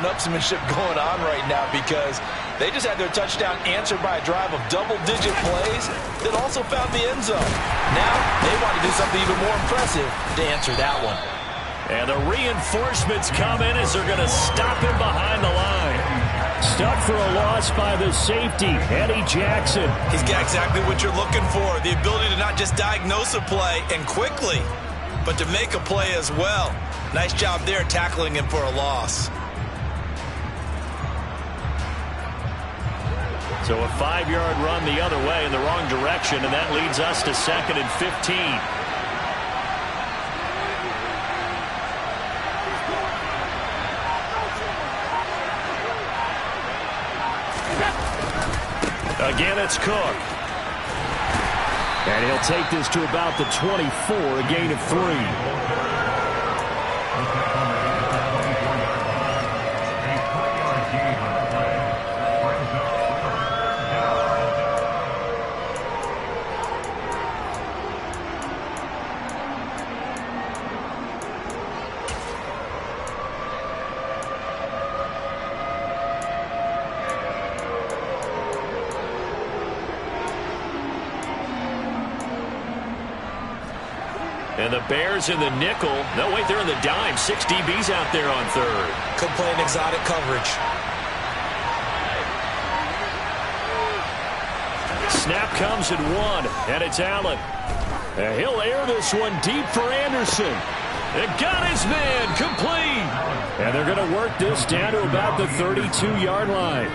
one-upsmanship going on right now because they just had their touchdown answered by a drive of double-digit plays that also found the end zone. Now they want to do something even more impressive to answer that one. And the reinforcements come in as they're going to stop him behind the line. Stuck for a loss by the safety, Eddie Jackson. He's got exactly what you're looking for, the ability to not just diagnose a play and quickly, but to make a play as well. Nice job there tackling him for a loss. So a 5-yard run the other way in the wrong direction, and that leads us to 2nd and 15. Again, it's Cook. And he'll take this to about the 24, a gain of 3. And the Bears in the nickel. No, wait, they're in the dime. 6 DBs out there on 3rd. Could play an exotic coverage. Snap comes at 1, and it's Allen. And he'll air this one deep for Anderson. It got his man complete. And they're going to work this down to about the 32-yard line.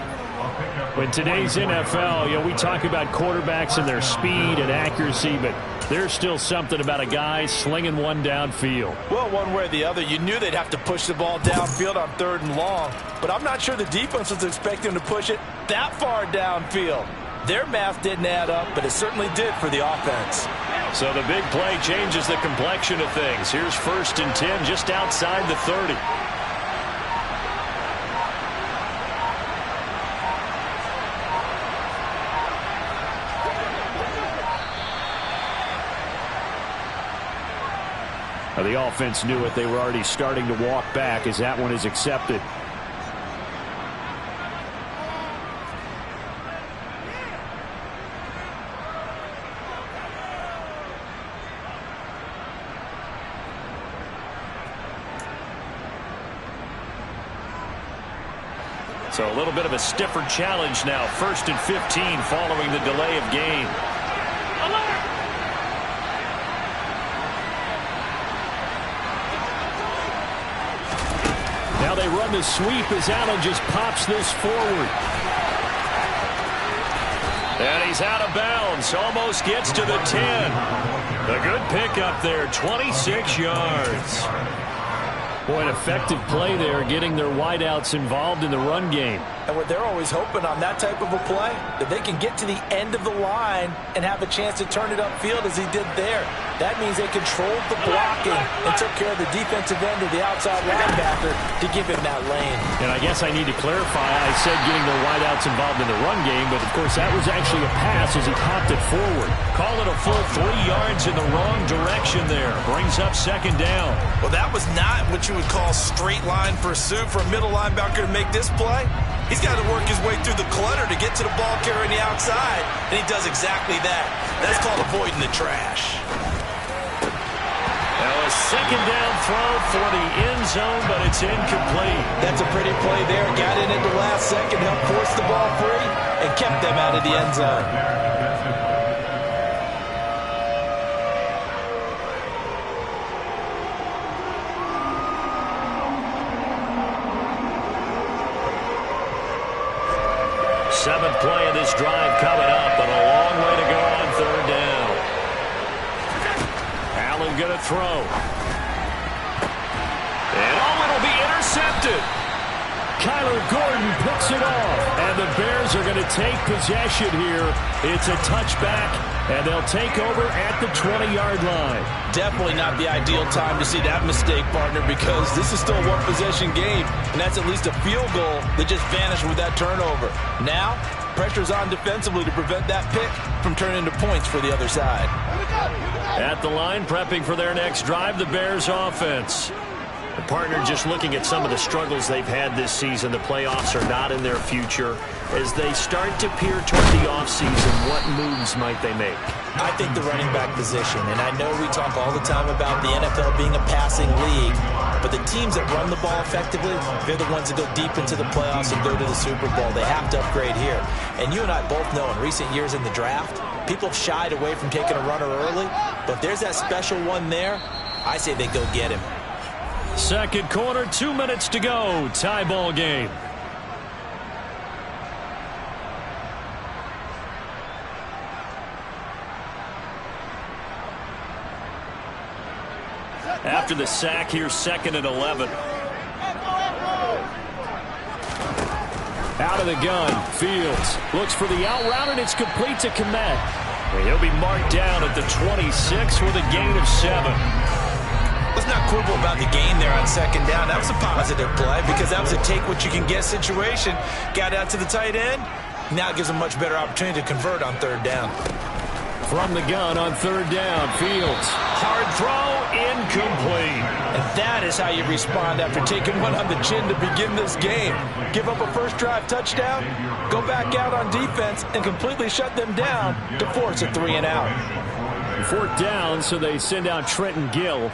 In today's NFL, we talk about quarterbacks and their speed and accuracy, but there's still something about a guy slinging one downfield. Well, one way or the other, you knew they'd have to push the ball downfield on 3rd and long, but I'm not sure the defense was expecting to push it that far downfield. Their math didn't add up, but it certainly did for the offense. So the big play changes the complexion of things. Here's 1st and 10 just outside the 30. The offense knew it. They were already starting to walk back as that one is accepted. So a little bit of a stiffer challenge now. 1st and 15 following the delay of game. Now they run the sweep as Allen just pops this forward. And he's out of bounds. Almost gets to the 10. A good pickup there. 26 yards. Boy, an effective play there, getting their wideouts involved in the run game. And what they're always hoping on that type of a play, that they can get to the end of the line and have a chance to turn it upfield as he did there. That means they controlled the blocking and took care of the defensive end or the outside linebacker to give him that lane. And I guess I need to clarify, I said getting their wideouts involved in the run game, but of course that was actually a pass as he popped it forward. Call it a full 3 yards in the wrong direction there. Brings up 2nd down. Well, that was not what you would call straight line pursuit for a middle linebacker to make this play. He's got to work his way through the clutter to get to the ball carrier on the outside, and he does exactly that. That's called avoiding the trash. Now a 2nd down throw for the end zone, but it's incomplete. That's a pretty play there. Got in at the last second, helped force the ball free, and kept them out of the end zone. Seventh play of this drive coming up, but a long way to go on 3rd down. Allen going to throw. And it'll be intercepted. Kyler Gordon picks it off, and the Bears are going to take possession here. It's a touchback, and they'll take over at the 20-yard line. Definitely not the ideal time to see that mistake, partner, because this is still a one-possession game, and that's at least a field goal that just vanished with that turnover. Now, pressure's on defensively to prevent that pick from turning into points for the other side. At the line, prepping for their next drive, the Bears offense. The partner just looking at some of the struggles they've had this season. The playoffs are not in their future. As they start to peer toward the offseason, what moves might they make? I think the running back position, and I know we talk all the time about the NFL being a passing league, but the teams that run the ball effectively, they're the ones that go deep into the playoffs and go to the Super Bowl. They have to upgrade here. And you and I both know in recent years in the draft, people have shied away from taking a runner early, but if there's that special one there, I say they go get him. Second quarter, 2 minutes to go. Tie ball game. After the sack here, 2nd and 11. Out of the gun, Fields looks for the out route, and it's complete to Kmet. He'll be marked down at the 26 with a gain of 7. Let's not quibble about the gain there on 2nd down. That was a positive play because that was a take-what-you-can-get situation. Got out to the tight end. Now it gives them much better opportunity to convert on 3rd down. From the gun on 3rd down, Fields. Hard throw, incomplete. And that is how you respond after taking one on the chin to begin this game. Give up a first-drive touchdown, go back out on defense, and completely shut them down to force a 3-and-out. 4th down, so they send out Trenton Gill.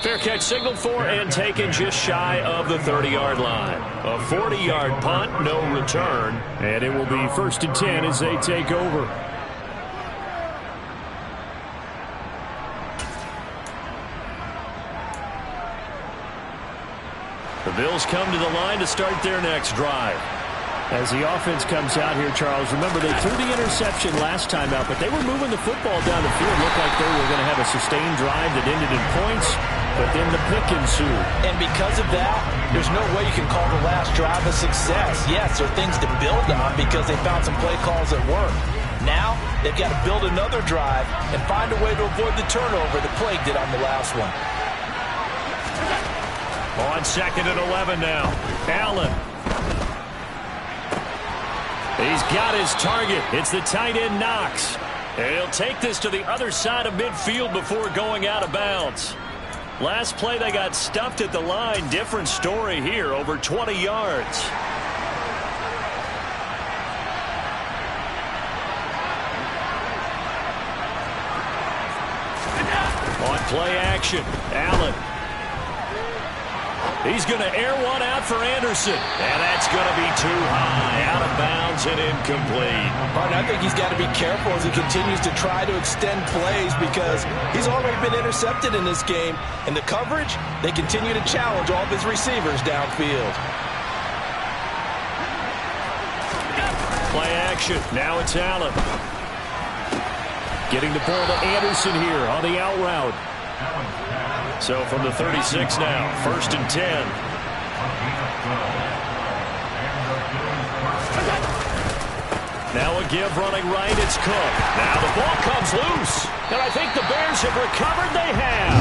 Fair catch signaled for and taken just shy of the 30-yard line. A 40-yard punt, no return. And it will be 1st and 10 as they take over. The Bills come to the line to start their next drive. As the offense comes out here, Charles, remember they threw the interception last time out, but they were moving the football down the field. Looked like they were going to have a sustained drive that ended in points, but then the pick ensued. And because of that, there's no way you can call the last drive a success. Yes, there are things to build on because they found some play calls that work. Now, they've got to build another drive and find a way to avoid the turnover that plagued it on the last one. On 2nd and 11 now. Allen. He's got his target. It's the tight end, Knox. And he'll take this to the other side of midfield before going out of bounds. Last play, they got stuffed at the line. Different story here, over 20 yards. On play action, Allen. He's going to air one out for Anderson. And that's going to be too high. Out of bounds and incomplete. Martin, I think he's got to be careful as he continues to try to extend plays because he's already been intercepted in this game. And the coverage, they continue to challenge all of his receivers downfield. Play action. Now it's Allen. Getting the ball to Anderson here on the out route. So from the 36 now, 1st and 10. Now a give running right, it's Cook. Now the ball comes loose. And I think the Bears have recovered. They have.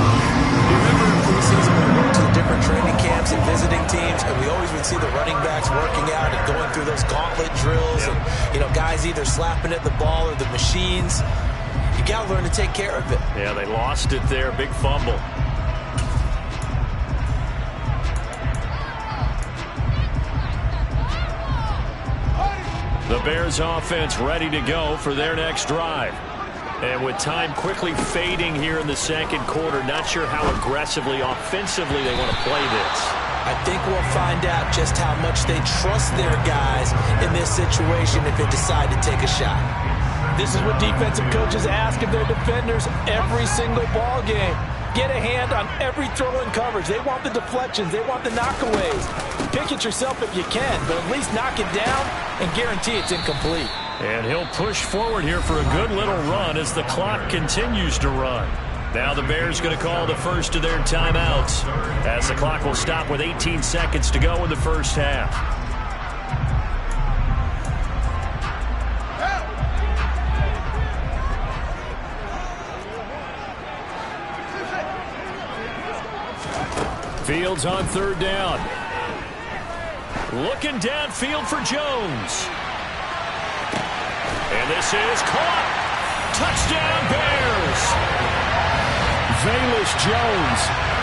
You remember in preseason when we went to the different training camps and visiting teams, and we always would see the running backs working out and going through those gauntlet drills. And, you know, guys either slapping at the ball or the machines. You got to learn to take care of it. Yeah, they lost it there. Big fumble. The Bears offense ready to go for their next drive. And with time quickly fading here in the 2nd quarter, not sure how aggressively, offensively they want to play this. I think we'll find out just how much they trust their guys in this situation if they decide to take a shot. This is what defensive coaches ask of their defenders every single ball game. Get a hand on every throw in coverage. They want the deflections. They want the knockaways. Pick it yourself if you can, but at least knock it down and guarantee it's incomplete. And he'll push forward here for a good little run as the clock continues to run. Now the Bears going to call the first of their timeouts as the clock will stop with 18 seconds to go in the first half. Fields on 3rd down. Looking downfield for Jones. And this is caught. Touchdown, Bears! Velus Jones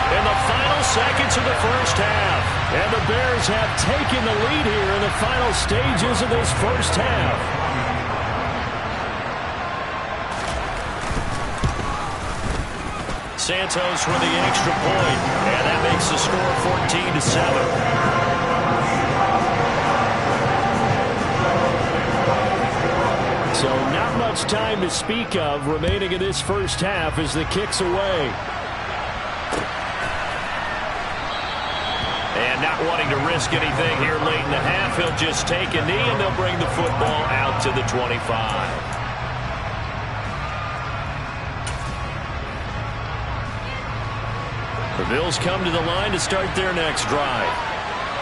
in the final seconds of the first half. And the Bears have taken the lead here in the final stages of this first half. Santos with the extra point, and that makes the score 14-7. So not much time to speak of remaining in this first half as the kick's away. And not wanting to risk anything here late in the half, he'll just take a knee and they'll bring the football out to the 25. The Bills come to the line to start their next drive.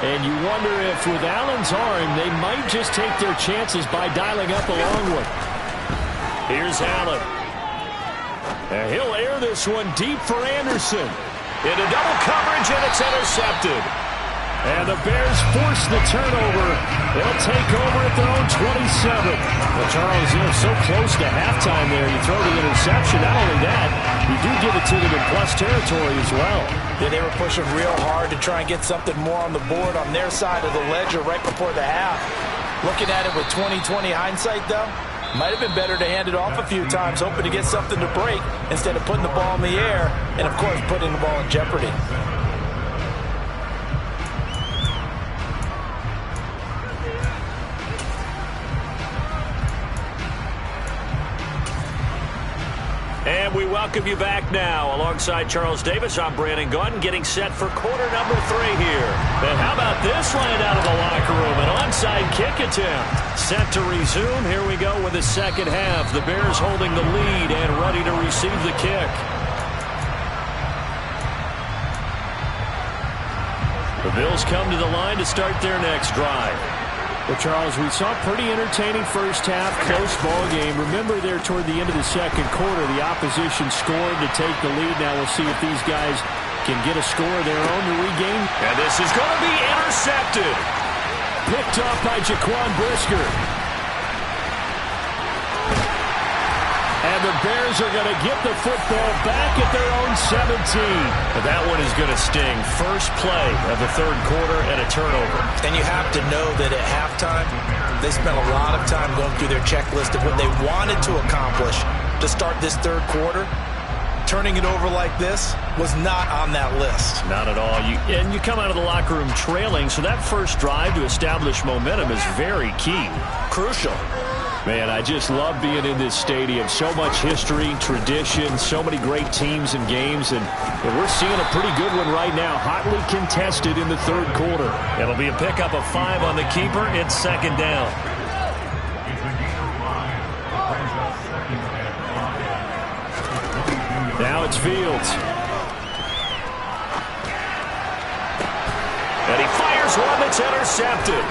And you wonder if with Allen's arm, they might just take their chances by dialing up a long one. Here's Allen. And he'll air this one deep for Anderson. Into double coverage, and it's intercepted. And the Bears force the turnover. They'll take over at their own 27. Well, Charles, so close to halftime there. You throw the interception. Not only that, you do give it to them in plus territory as well. Yeah, they were pushing real hard to try and get something more on the board on their side of the ledger right before the half. Looking at it with 20/20 hindsight, though, might have been better to hand it off a few times, hoping to get something to break instead of putting the ball in the air and, of course, putting the ball in jeopardy. And we welcome you back now. Alongside Charles Davis, I'm Brandon Gaudin, getting set for quarter number 3 here. And how about this line out of the locker room? An onside kick attempt. Set to resume. Here we go with the second half. The Bears holding the lead and ready to receive the kick. The Bills come to the line to start their next drive. Well, Charles, we saw a pretty entertaining first half, close ball game. Remember there toward the end of the second quarter, the opposition scored to take the lead. Now we'll see if these guys can get a score of their own to regain. And this is going to be intercepted. Picked off by Jaquan Brisker. And the Bears are going to get the football back at their own 17. But that one is going to sting. First play of the third quarter and a turnover. And you have to know that at halftime, they spent a lot of time going through their checklist of what they wanted to accomplish to start this third quarter. Turning it over like this was not on that list. Not at all. And you come out of the locker room trailing, so that first drive to establish momentum is very key. Crucial. Man, I just love being in this stadium. So much history, tradition, so many great teams and games, and we're seeing a pretty good one right now, hotly contested in the third quarter. It'll be a pickup of 5 on the keeper. It's second down. Now it's Fields. And he fires one that's intercepted.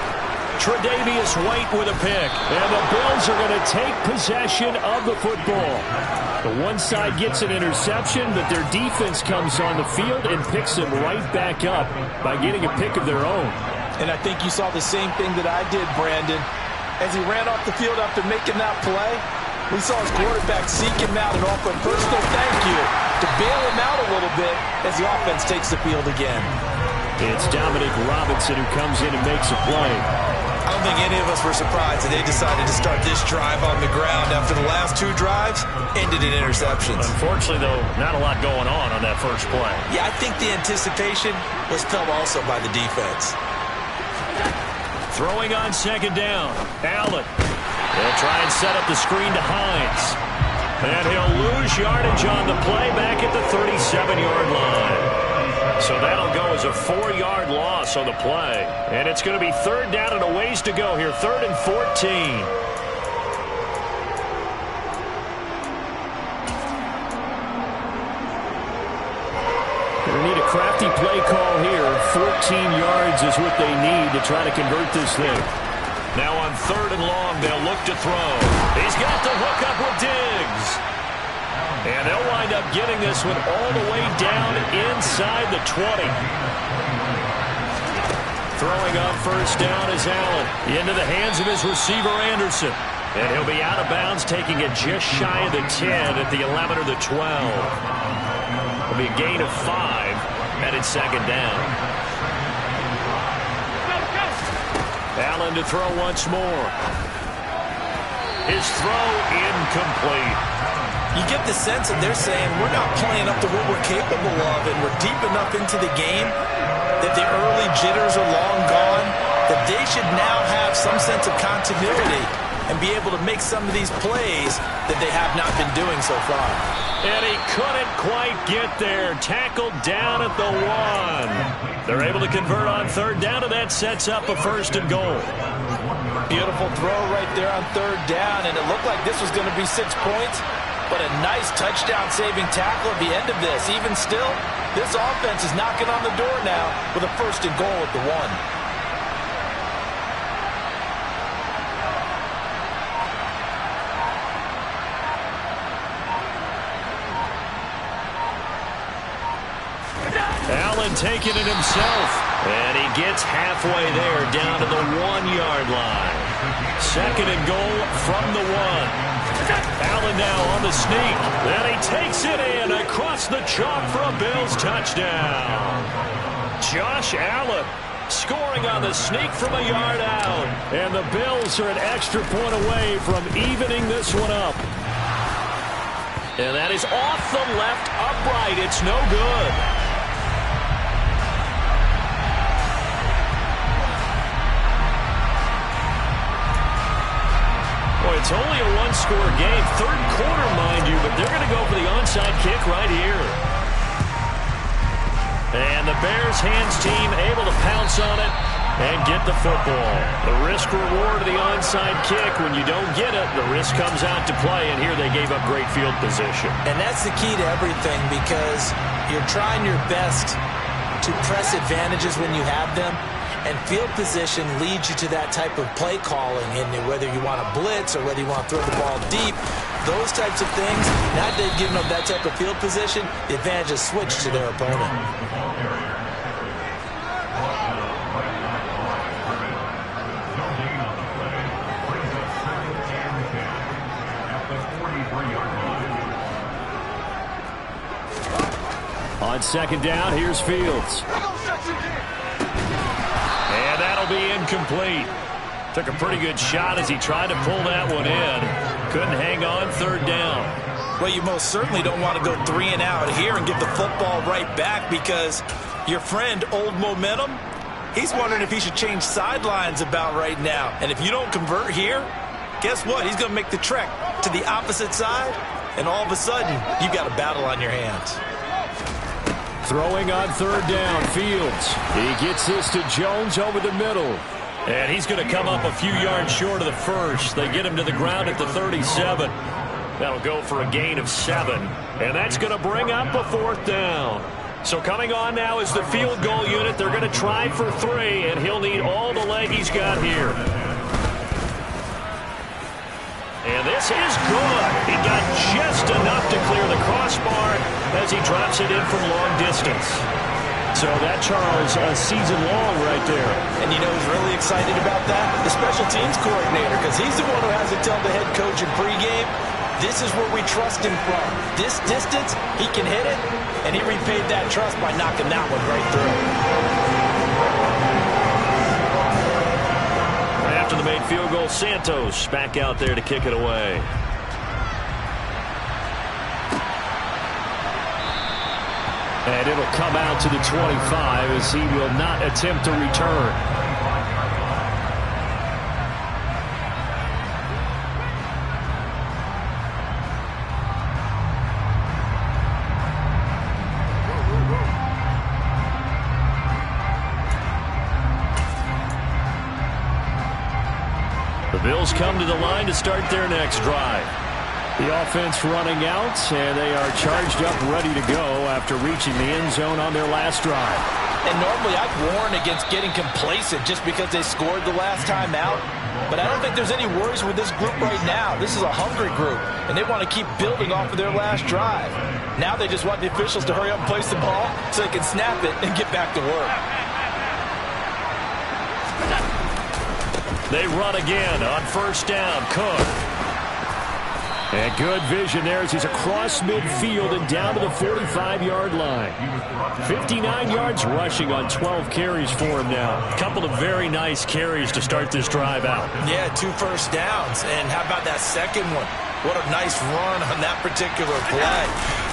Tre'Davious White with a pick. And the Bills are going to take possession of the football. The one side gets an interception, but their defense comes on the field and picks them right back up by getting a pick of their own. And I think you saw the same thing that I did, Brandon. As he ran off the field after making that play, we saw his quarterback seek him out and offer a personal thank you to bail him out a little bit as the offense takes the field again. It's Dominic Robinson who comes in and makes a play. I don't think any of us were surprised that they decided to start this drive on the ground after the last 2 drives ended in interceptions. Unfortunately, though, not a lot going on that first play. Yeah, I think the anticipation was felt also by the defense. Throwing on second down. Allen. They'll try and set up the screen to Hines. And he'll lose yardage on the play back at the 37-yard line. So that'll go as a 4-yard loss on the play. And it's going to be third down and a ways to go here. 3rd and 14. Going to need a crafty play call here. 14 yards is what they need to try to convert this thing. Now on 3rd and long, they'll look to throw. He's got to hook up with Diggs. And they'll wind up getting this one all the way down inside the 20. Throwing on first down is Allen. Into the hands of his receiver, Anderson. And he'll be out of bounds, taking it just shy of the 10 at the 11 or the 12. It'll be a gain of 5, headed second down. Allen to throw once more. His throw incomplete. You get the sense that they're saying we're not playing up to what we're capable of, and we're deep enough into the game that the early jitters are long gone, that they should now have some sense of continuity and be able to make some of these plays that they have not been doing so far. And he couldn't quite get there. Tackled down at the 1. They're able to convert on third down, and that sets up a 1st and goal. Beautiful throw right there on third down, and it looked like this was going to be 6 points, but a nice touchdown-saving tackle at the end of this. Even still, this offense is knocking on the door now with a 1st and goal at the 1. Allen taking it himself, and he gets halfway there down to the 1-yard line. 2nd and goal from the 1. Allen now on the sneak, and he takes it in across the chalk for a Bills touchdown. Josh Allen scoring on the sneak from a yard out. And the Bills are an extra point away from evening this one up. And that is off the left upright. It's no good. Boy, it's only a 1-score game. 3rd quarter, mind you, but they're going to go for the onside kick right here. And the Bears hands team able to pounce on it and get the football. The risk-reward of the onside kick. When you don't get it, the risk comes out to play, and here they gave up great field position. And that's the key to everything, because you're trying your best to press advantages when you have them. And field position leads you to that type of play calling, and whether you want to blitz or whether you want to throw the ball deep, those types of things, now that they've given up that type of field position, the advantage is switched to their opponent. On 2nd down, here's Fields. And that'll be incomplete. Took a pretty good shot as he tried to pull that one in. Couldn't hang on 3rd down. Well, you most certainly don't want to go 3 and out here and give the football right back, because your friend, Old Momentum, he's wondering if he should change sidelines about right now. And if you don't convert here, guess what? He's going to make the trek to the opposite side, and all of a sudden, you've got a battle on your hands. Throwing on 3rd down, Fields. He gets this to Jones over the middle. And he's going to come up a few yards short of the 1st. They get him to the ground at the 37. That'll go for a gain of 7. And that's going to bring up a 4th down. So coming on now is the field goal unit. They're going to try for 3, and he'll need all the leg he's got here. And this is good. He got just enough to clear the crossbar as he drops it in from long distance. So that, Charles, a season long right there. And you know who's really excited about that? The special teams coordinator, because he's the one who has to tell the head coach in pregame, this is where we trust him from. This distance, he can hit it, and he repaid that trust by knocking that one right through. After the made field goal, Santos back out there to kick it away. And it'll come out to the 25 as he will not attempt to return. The Bills come to the line to start their next drive. The offense running out, and they are charged up, ready to go after reaching the end zone on their last drive. And normally I'd warn against getting complacent just because they scored the last time out. But I don't think there's any worries with this group right now. This is a hungry group, and they want to keep building off of their last drive. Now they just want the officials to hurry up and place the ball so they can snap it and get back to work. They run again on 1st down. Cook. And good vision there as he's across midfield and down to the 45-yard line. 59 yards rushing on 12 carries for him now. A couple of very nice carries to start this drive out. Yeah, 2 first downs. And how about that second one? What a nice run on that particular play.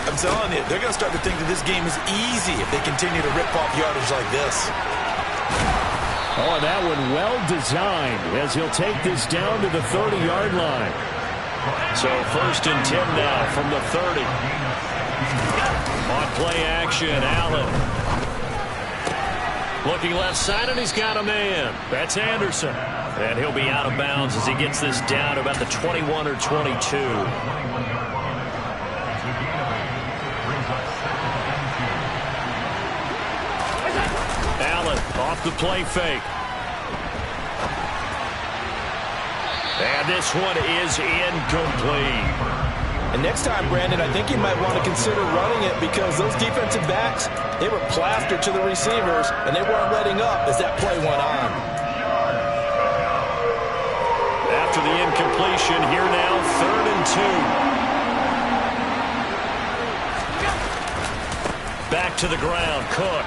I'm telling you, they're going to start to think that this game is easy if they continue to rip off yardage like this. Oh, and that one well designed as he'll take this down to the 30-yard line. So 1st and 10 now from the 30. On play action, Allen. Looking left side, and he's got a man. That's Anderson. And he'll be out of bounds as he gets this down to about the 21 or 22. Allen off the play fake. And this one is incomplete. And next time, Brandon, I think you might want to consider running it because those defensive backs, they were plastered to the receivers, and they weren't letting up as that play went on. After the incompletion, here now, 3rd and 2. Back to the ground, Cook.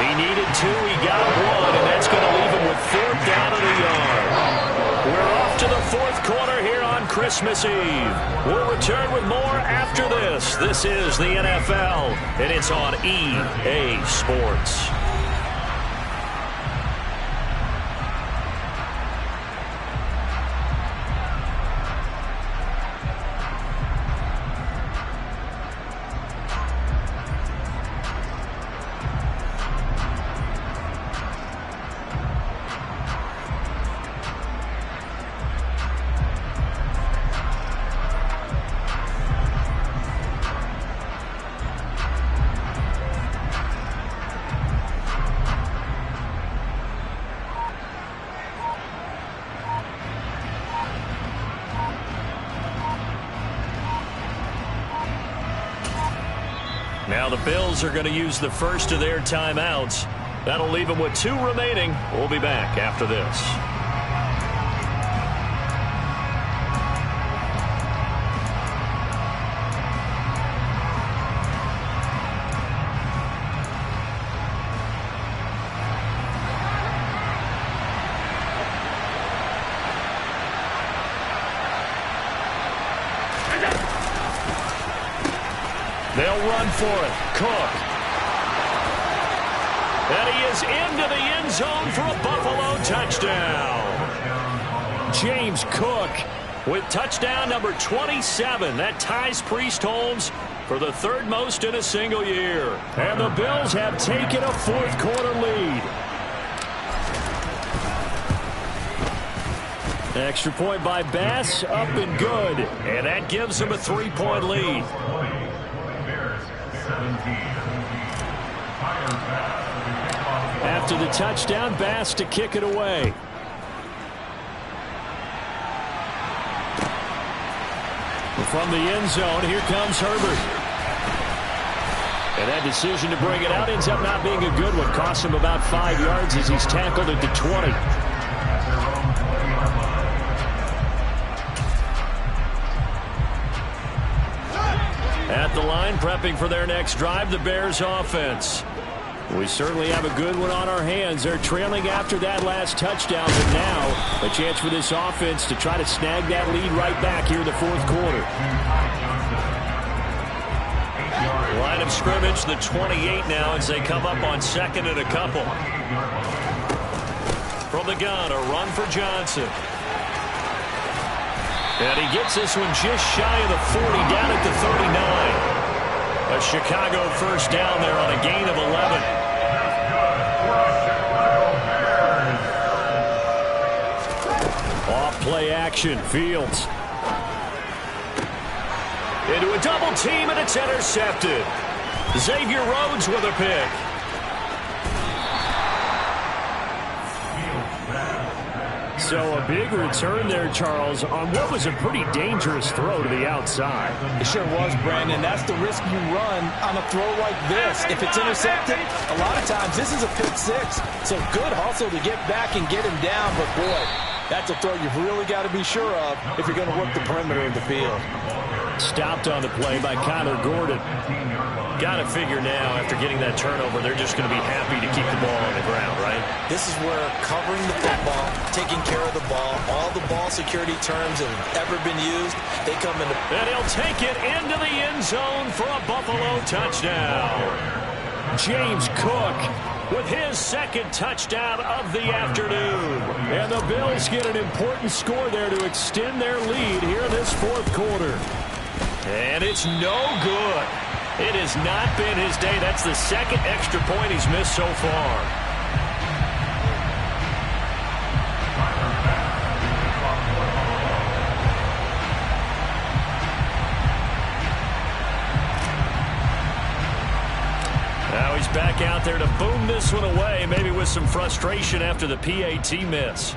He needed 2, he got 1, and that's going to leave him with 4th down and a yard. We're off to the 4th quarter here on Christmas Eve. We'll return with more after this. This is the NFL, and it's on EA Sports. Now the Bills are going to use the first of their timeouts. That'll leave them with 2 remaining. We'll be back after this. They'll run for it. Cook. And he is into the end zone for a Buffalo touchdown. James Cook with touchdown number 27. That ties Priest Holmes for the 3rd most in a single year. And the Bills have taken a 4th quarter lead. Extra point by Bass, up and good. And that gives him a 3-point lead. After the touchdown, Bass to kick it away. From the end zone, here comes Herbert. And that decision to bring it out ends up not being a good one. Costs him about 5 yards as he's tackled at the 20. At the line, prepping for their next drive, the Bears offense. We certainly have a good one on our hands. They're trailing after that last touchdown, but now a chance for this offense to try to snag that lead right back here in the 4th quarter. Line of scrimmage, the 28 now as they come up on 2nd and a couple. From the gun, a run for Johnson. And he gets this one just shy of the 40, down at the 39. A Chicago first down there on a gain of 11. Off play action, Fields. Into a double team, and it's intercepted. Xavier Rhodes with a pick. So a big return there, Charles, on what was a pretty dangerous throw to the outside. It sure was, Brandon. That's the risk you run on a throw like this. If it's intercepted, a lot of times this is a pick 6. So good hustle to get back and get him down. But, boy, That's a throw you've really got to be sure of if you're going to work the perimeter of the field. Stopped on the play by Kyler Gordon. Got to figure now, after getting that turnover, they're just going to be happy to keep the ball on the ground, right? This is where covering the football, taking care of the ball, all the ball security terms that have ever been used, they come into... And he'll take it into the end zone for a Buffalo touchdown. James Cook with his second touchdown of the afternoon. And the Bills get an important score there to extend their lead here in this fourth quarter. And it's no good. It has not been his day. That's the second extra point he's missed so far. Now he's back out there to boom this one away, maybe with some frustration after the PAT miss.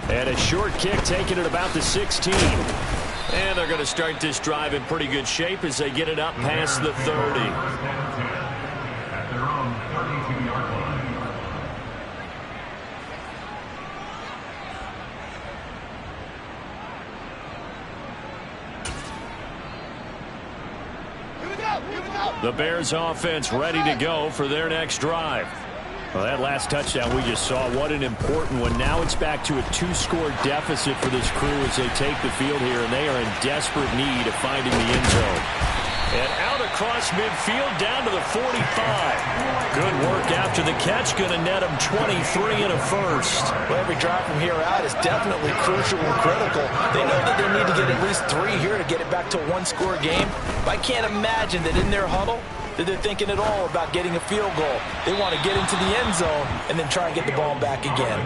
And a short kick taken at about the 16. And they're going to start this drive in pretty good shape as they get it up past the 30. The Bears offense ready to go for their next drive. Well, that last touchdown we just saw, what an important one. Now it's back to a two-score deficit for this crew as they take the field here, and they are in desperate need of finding the end zone. And out across midfield down to the 45. Good work after the catch, going to net them 23 and a first. Well, every drive from here out is definitely crucial and critical. They know that they need to get at least 3 here to get it back to a one-score game. But I can't imagine that in their huddle that they're thinking at all about getting a field goal. They want to get into the end zone and then try and get the ball back again.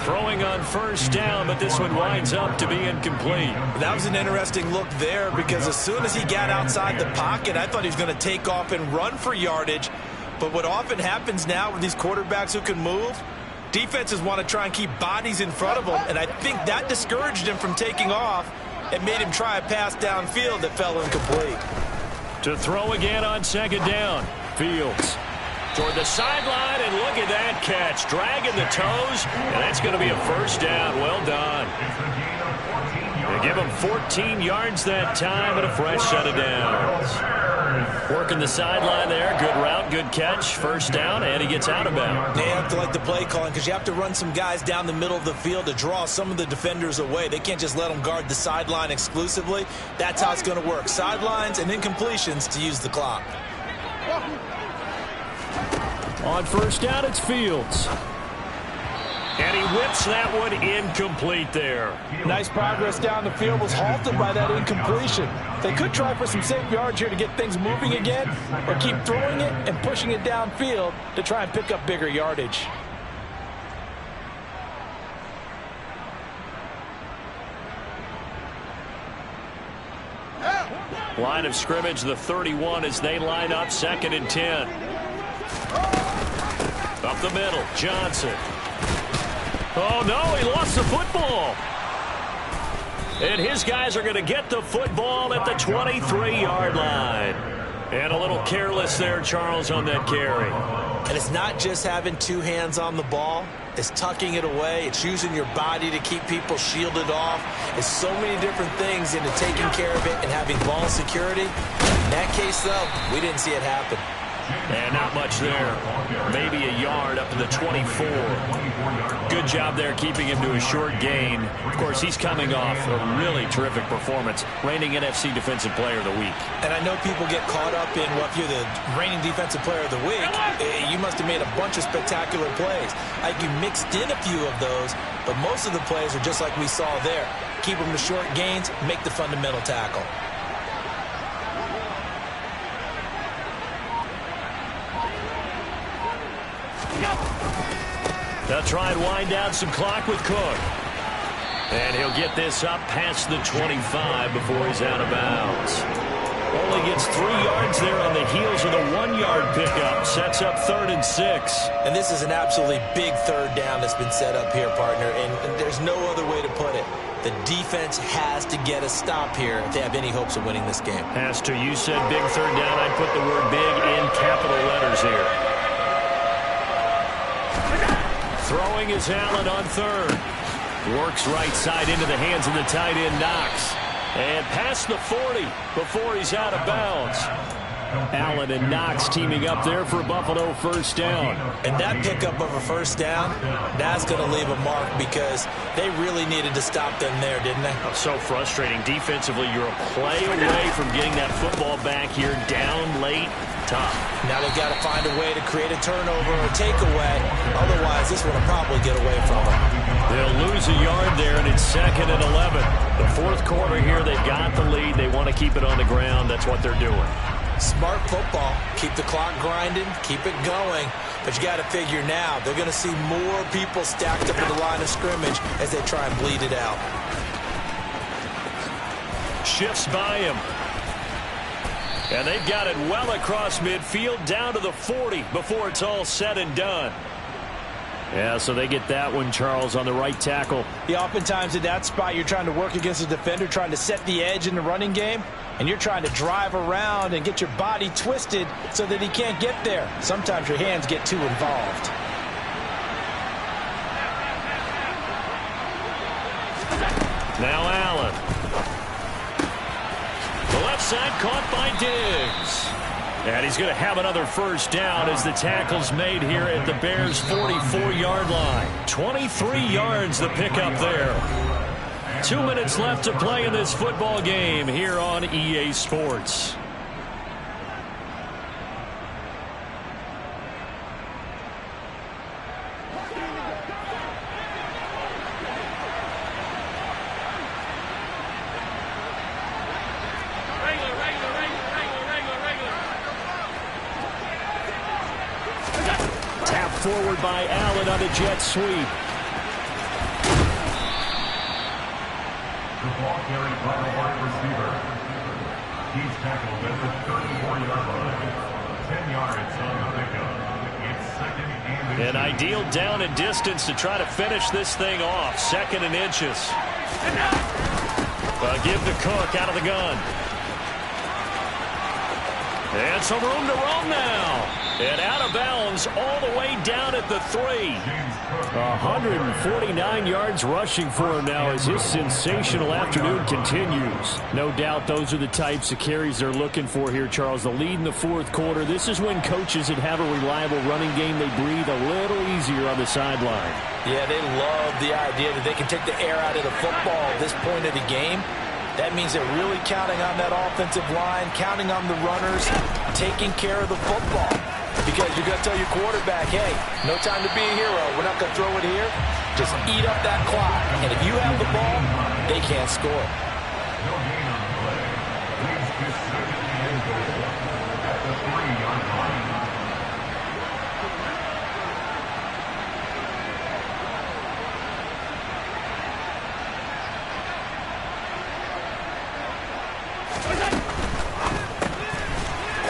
Throwing on first down, but this one winds up to be incomplete. That was an interesting look there because as soon as he got outside the pocket, I thought he was going to take off and run for yardage. But what often happens now with these quarterbacks who can move, defenses want to try and keep bodies in front of them, and I think that discouraged him from taking off and made him try a pass downfield that fell incomplete. To throw again on second down. Fields toward the sideline, and look at that catch. Dragging the toes, and that's going to be a first down. Well done. They give him 14 yards that time and a fresh set of downs. Working the sideline there. Good route, good catch. First down, and he gets out of bounds. They have to like the play calling because you have to run some guys down the middle of the field to draw some of the defenders away. They can't just let them guard the sideline exclusively. That's how it's going to work. Sidelines and incompletions to use the clock. On first down, it's Fields. And he whips that one incomplete there. Nice progress down the field, was halted by that incompletion. They could try for some safe yards here to get things moving again, or keep throwing it and pushing it downfield to try and pick up bigger yardage. Line of scrimmage, the 31 as they line up 2nd and 10. Up the middle, Johnson. Oh, no, he lost the football. And his guys are going to get the football at the 23-yard line. And a little careless there, Charles, on that carry. And it's not just having 2 hands on the ball. It's tucking it away. It's using your body to keep people shielded off. It's so many different things into taking care of it and having ball security. In that case, though, we didn't see it happen. And not much there. Maybe a yard up to the 24. Good job there keeping him to a short gain. Of course, he's coming off a really terrific performance. Reigning NFC Defensive Player of the Week. And I know people get caught up in, well, if you're the reigning Defensive Player of the Week, you must have made a bunch of spectacular plays. Like you mixed in a few of those, but most of the plays are just like we saw there. Keep them to short gains, make the fundamental tackle. They'll try and wind down some clock with Cook. And he'll get this up past the 25 before he's out of bounds. Only gets 3 yards there on the heels of the 1-yard pickup. Sets up 3rd and 6. And this is an absolutely big 3rd down that's been set up here, partner. And there's no other way to put it. The defense has to get a stop here if they have any hopes of winning this game. Has to. You said big 3rd down. I'd put the word big in capital letters here. Throwing is Allen on 3rd. Works right side into the hands of the tight end, Knox. And past the 40 before he's out of bounds. Allen and Knox teaming up there for a Buffalo first down. And that pickup of a first down, that's going to leave a mark because they really needed to stop them there, didn't they? So frustrating. Defensively, you're a play away from getting that football back here down late. Tough. Now they've got to find a way to create a turnover or takeaway. Otherwise, this one will probably get away from them. They'll lose a yard there, and it's 2nd and 11. The fourth quarter here, they've got the lead. They want to keep it on the ground. That's what they're doing. Smart football. Keep the clock grinding. Keep it going. But you got to figure now they're going to see more people stacked up at the line of scrimmage as they try and bleed it out. Shifts by him. And they've got it well across midfield down to the 40 before it's all said and done. Yeah, so they get that one, Charles, on the right tackle. Yeah, oftentimes in that spot, you're trying to work against a defender, trying to set the edge in the running game, and you're trying to drive around and get your body twisted so that he can't get there. Sometimes your hands get too involved. Now Allen. The left side caught by Diggs. And he's going to have another first down as the tackle's made here at the Bears' 44-yard line. 23 yards the pickup there. 2 minutes left to play in this football game here on EA Sports. Forward by Allen on a jet sweep. The ball carried by the wide receiver. He's tackled at the 34-yard line. 10 yards on the pickup. It's 2nd and An ideal down and distance to try to finish this thing off. 2nd and inches. Give to Cook out of the gun. And some room to roam now. And out of bounds all the way down at the 3. 149 yards rushing for him now as his sensational afternoon continues. No doubt those are the types of carries they're looking for here, Charles. The lead in the fourth quarter. This is when coaches that have a reliable running game, they breathe a little easier on the sideline. Yeah, they love the idea that they can take the air out of the football at this point of the game. That means they're really counting on that offensive line, counting on the runners, taking care of the football. Because you're going to tell your quarterback, hey, no time to be a hero. We're not going to throw it here. Just eat up that clock. And if you have the ball, they can't score. no gain on the play. Leads to 2nd and goal at the 3-yard line.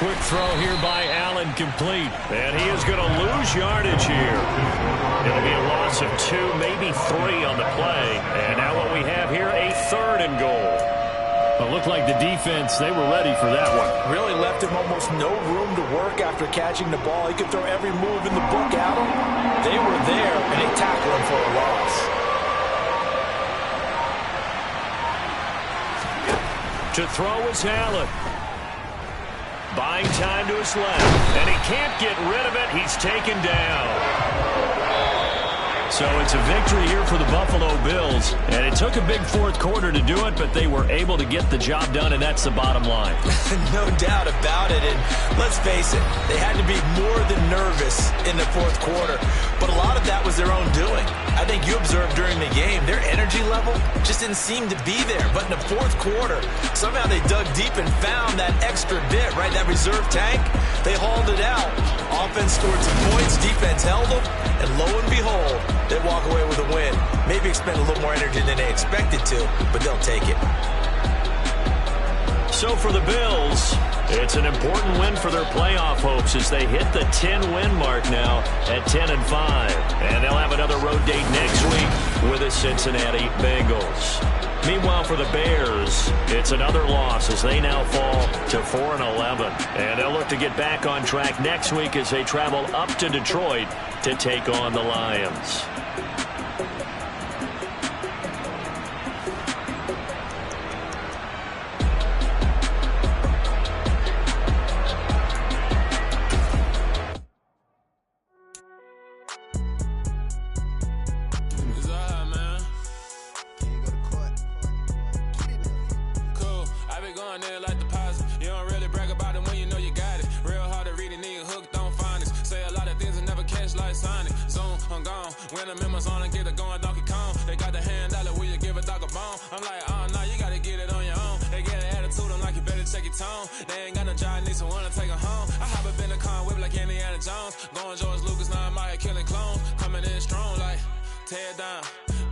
Quick throw here by Allen, complete. And he is going to lose yardage here. It'll be a loss of 2, maybe 3 on the play. And now what we have here, a 3rd and goal. It looked like the defense, they were ready for that one. Really left him almost no room to work after catching the ball. He could throw every move in the book at him. They were there, and they tackled him for a loss. To throw is Allen. Buying time to his left, and he can't get rid of it. He's taken down. So it's a victory here for the Buffalo Bills, and it took a big fourth quarter to do it, but they were able to get the job done, and that's the bottom line. No doubt about it, and let's face it, they had to be more than nervous in the fourth quarter, but a lot of that was their own doing. I think you observed during the game, their energy level just didn't seem to be there, but in the fourth quarter, somehow they dug deep and found that extra bit, right, that reserve tank. They hauled it out. Offense scored some points, defense held them, and lo and behold, they walk away with a win. Maybe expend a little more energy than they expected to, but they'll take it. So for the Bills, it's an important win for their playoff hopes as they hit the 10-win mark now at 10-5. And they'll have another road date next week with the Cincinnati Bengals. Meanwhile, for the Bears, it's another loss as they now fall to 4-11. And they'll look to get back on track next week as they travel up to Detroit to take on the Lions. Amazon and get it going Donkey Kong. They got the hand dollar, will you give a dog a bone? I'm like, oh, no, you gotta get it on your own. They get an attitude, I'm like, you better check your tone. They ain't got no job, need someone to take her home. I hop up in the car and whip like Indiana Jones. Going George Lucas, now I'm out here killing clones. Coming in strong like, tear it down,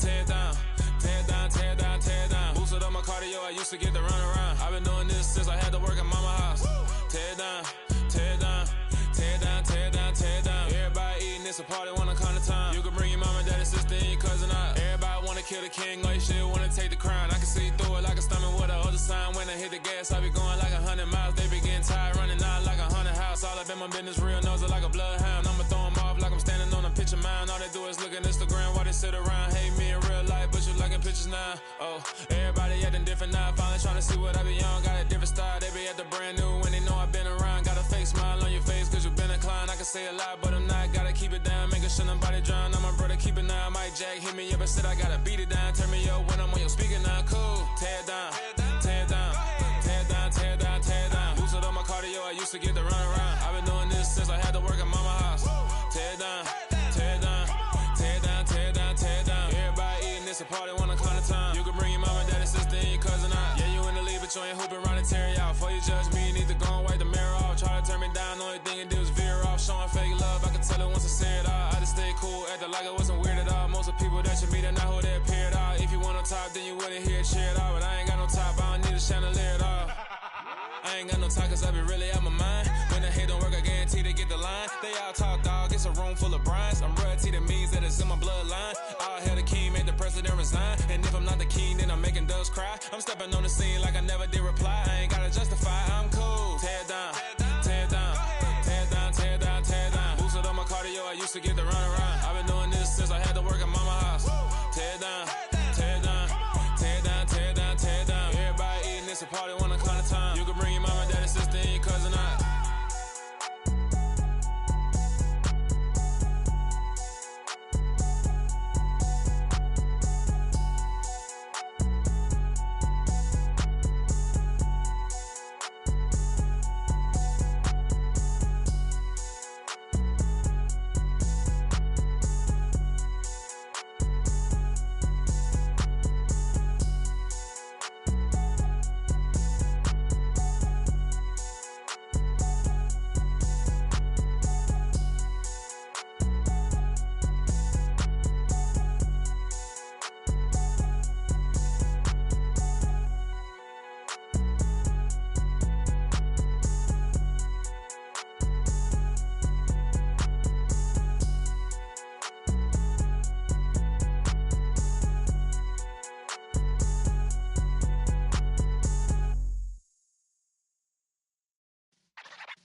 tear it down. Tear it down, tear it down, tear it down. Boosted up my cardio, I used to get to run around. I've been doing this since I had to work at mama house. Tear it down, tear it down, tear it down, tear it down, tear it down. Everybody eating, it's a party, wanna come to time. You can bring your mama, daddy, sister, and your cousin out. Everybody wanna kill the king, or you shit wanna take the crown. I can see through it like a stomach with a other sign. When I hit the gas, I be going like 100 miles. They be getting tired, running out like 100 house. All up in my business, real nose like a bloodhound. I'ma throw them off like I'm standing on a picture mound. All they do is look at Instagram while they sit around. Hate me in real life, but you liking pictures now. Oh, everybody acting different now. Finally trying to see what I be on. Got a different style, they be at the brand new when they know I've been around. Got a fake smile on your face cause you been inclined. I can say a lot, but I'm not. Gotta keep it down, making sure nobody drown. I'm my brother, keep it now. Mike Jack hit me up and said I gotta beat it down. Turn me up when I'm on your speaker now. Cool, tear it down, tear it down, tear it down, tear it down, tear it down. Boosted up my cardio, I used to get to run around. I've been doing this since I had to work at mama house. Tear it down, tear it down, tear it down, tear it down, tear it down. Everybody eating, it's a party, wanna come to time. You can bring your mama, daddy, sister, and your cousin out. Yeah, you in the lead, but you ain't hooping around and tear you out. Before you judge me, you need to go and wipe the mirror off. Try to turn me down, the only thing you did was veer off. Showing fake love, I can tell it once I say it all. I just stay cool, acting like it wasn't weird at all. Most of the people that you meet are not who they appear at all. If you want on top, then you wouldn't hear it cheer at all. But I ain't got no top, I don't need a chandelier at all. I ain't got no talk cause I be really out my mind. When the hate don't work, I guarantee they get the line. They all talk dog, it's a room full of brinds. I'm royalty, that means that it's in my bloodline. All hail the king, make the president resign. And if I'm not the king, then I'm making doves cry. I'm stepping on the scene like I never did reply. I ain't gotta justify, I'm cool. Tear it down, tear it down, tear it down, tear it down, tear it down. Boosted up my cardio, I used to get to run around. I've been doing this since I had to work at mama house. Tear it down, tear it down, tear it down, tear it down, tear it down. Everybody eating, it's a party, wanna come to time. You can bring your mama, daddy, sister, and your cousin out.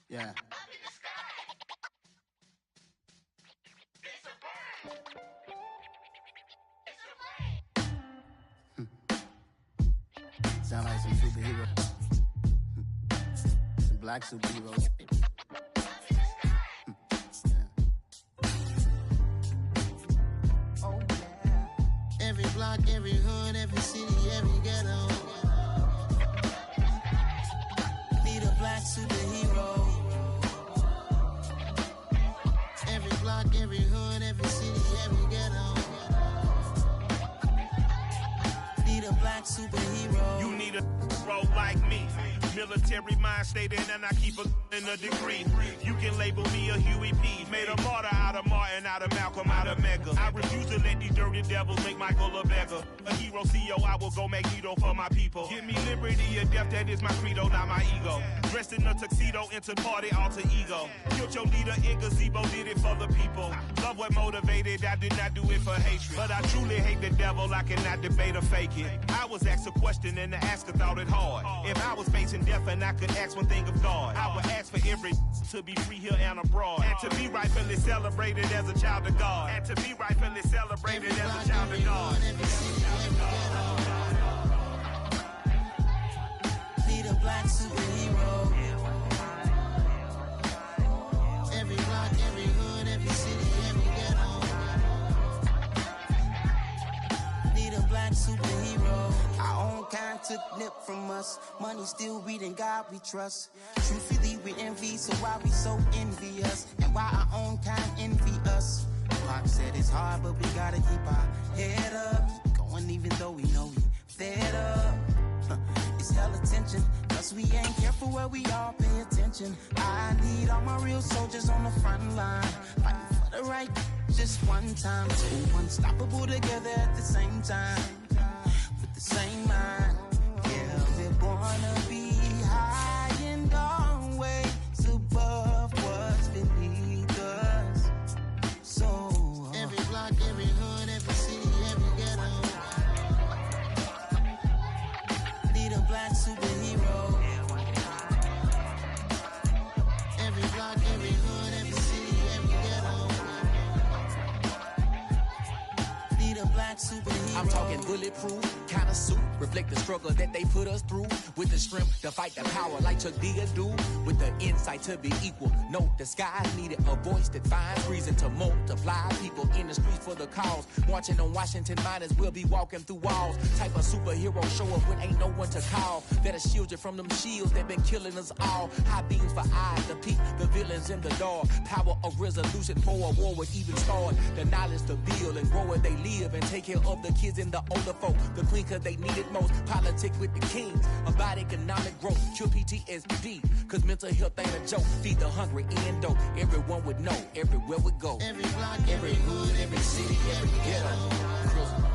Yeah. Sound like some superheroes. Some black superheroes. Oh, yeah. Every block, every hood, every city, every ghetto. Need a black superhero. Every block, every hood, every city, every ghetto. Need a black superhero. You need a bro like me. Military mind stated, and I keep in a degree. You can label me a Huey P. Made a martyr out of Martin, out of Malcolm, out of Mega. I refuse to let these dirty devils make Michael a beggar. A hero CEO, I will go Magneto for my people. Give me liberty or death, that is my credo, not my ego. Dressed in a tuxedo, into party, alter ego. Killed your leader in gazebo, did it for the people. Love what motivated, I did not do it for hatred. But I truly hate the devil, I cannot debate or fake it. I was asked a question and the asker thought it hard. If I was facing death and I could ask one thing of God, I would ask for every to be free here and abroad. And to be rightfully celebrated as a child of God. And to be rightfully celebrated as a child of God. Need a black superhero. Every block, every hood, every city, every ghetto. Need a black superhero. Our own kind took nip from us. Money still reading God we trust. Truthfully we envy, so why we so envious? And why our own kind envy us? Pac said it's hard, but we gotta keep our head up. Going even though we know we fed up. It's hella tension, cause we ain't careful where we all pay attention. I need all my real soldiers on the front line, fighting for the right just one time. Two unstoppable together at the same time, with the same mind. Yeah, we're born to be high and always above what's beneath us. So every block, every hood, every city, every ghetto need a black superhero. Every block, every hood, every city, every ghetto need a black superhero. I'm talking bulletproof kind of suit, reflect the struggle that they put us through, with the strength to fight the power like Chuck D do, with the insight to be equal. No, the skies needed a voice that finds reason to multiply people in the streets for the cause. Marching on Washington, might as well be walking through walls. Type of superhero show up when ain't no one to call, that'll shield you from them shields that been killing us all. High beams for eyes to peek the villains in the dark. Power of resolution for a war would even start. The knowledge to build and grow where they live and take care of the kids and the older folk. The queen cause they need it most. Politics with the kings about economic growth. Cure PTSD cause mental health ain't a joke. Feed the hungry and dope. Everyone would know everywhere we go. Every block, every hood, every city, every ghetto.